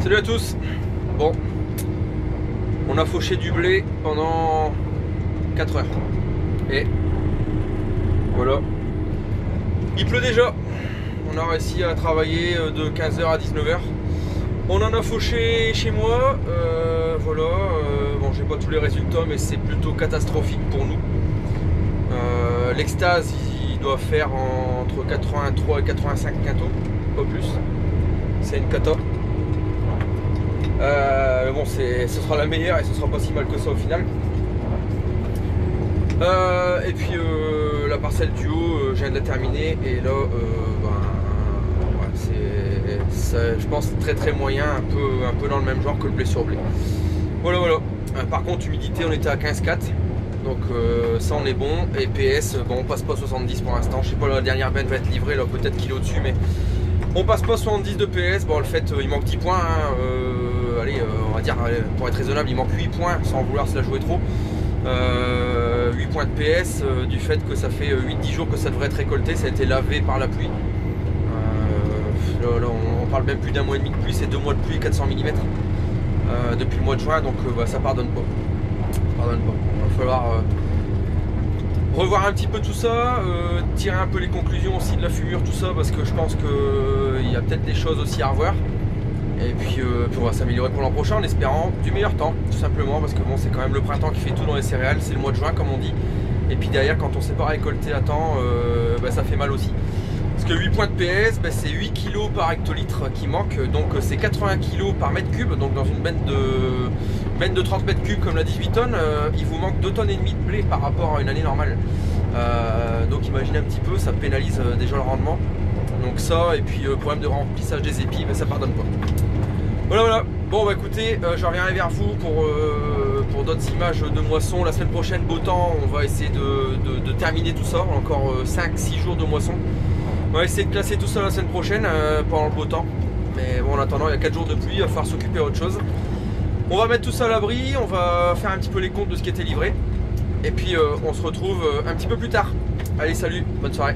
Salut à tous. Bon, on a fauché du blé pendant 4 heures. Et voilà. Il pleut déjà. On a réussi à travailler de 15h à 19h. On en a fauché chez moi. Voilà. Bon, j'ai pas tous les résultats, mais c'est plutôt catastrophique pour nous. L'extase, il doit faire entre 83 et 85 quintaux, pas plus. C'est une cata. Bon, ce sera la meilleure et ce sera pas si mal que ça au final. Et puis la parcelle du haut, je viens de la terminer et là, ouais, c'est, je pense, très moyen, un peu dans le même genre que le blé sur blé. Voilà. Par contre, humidité, on était à 15,4. Donc ça on est bon. Et PS, bon, on passe pas 70 pour l'instant. Je sais pas, la dernière benne va être livrée là, peut-être qu'il est au-dessus, mais on passe pas 70 de PS. Bon, le fait, il manque 10 points. Hein. Allez, on va dire, pour être raisonnable, il manque 8 points sans vouloir se la jouer trop. 8 points de PS du fait que ça fait 8-10 jours que ça devrait être récolté. Ça a été lavé par la pluie. Là, on parle même plus d'un mois et demi de pluie, c'est 2 mois de pluie, 400 mm depuis le mois de juin. Donc ça pardonne pas. Il va falloir revoir un petit peu tout ça, tirer un peu les conclusions aussi de la fumure, tout ça, parce que je pense qu'il y a peut-être des choses aussi à revoir. Et puis on va s'améliorer pour l'an prochain en espérant du meilleur temps, tout simplement, parce que bon, c'est quand même le printemps qui fait tout dans les céréales, c'est le mois de juin comme on dit. Et puis derrière, quand on ne sait pas récolter à temps, ça fait mal aussi. Parce que 8 points de PS, c'est 8 kg par hectolitre qui manque, donc c'est 80 kg par mètre cube. Donc dans une benne de 30 mètres cubes comme la 18 tonnes, il vous manque 2,5 tonnes de blé par rapport à une année normale. Donc imaginez un petit peu, ça pénalise déjà le rendement. Donc ça, et puis problème de remplissage des épis, ça pardonne pas. Voilà. Bon bah écoutez, je reviendrai vers vous pour d'autres images de moisson. La semaine prochaine, beau temps, on va essayer de terminer tout ça. Encore 5-6 jours de moisson. On va essayer de classer tout ça la semaine prochaine pendant le beau temps. Mais bon, en attendant, il y a 4 jours de pluie, il va falloir s'occuper d'autre chose. On va mettre tout ça à l'abri, on va faire un petit peu les comptes de ce qui était livré. Et puis on se retrouve un petit peu plus tard. Allez, salut, bonne soirée.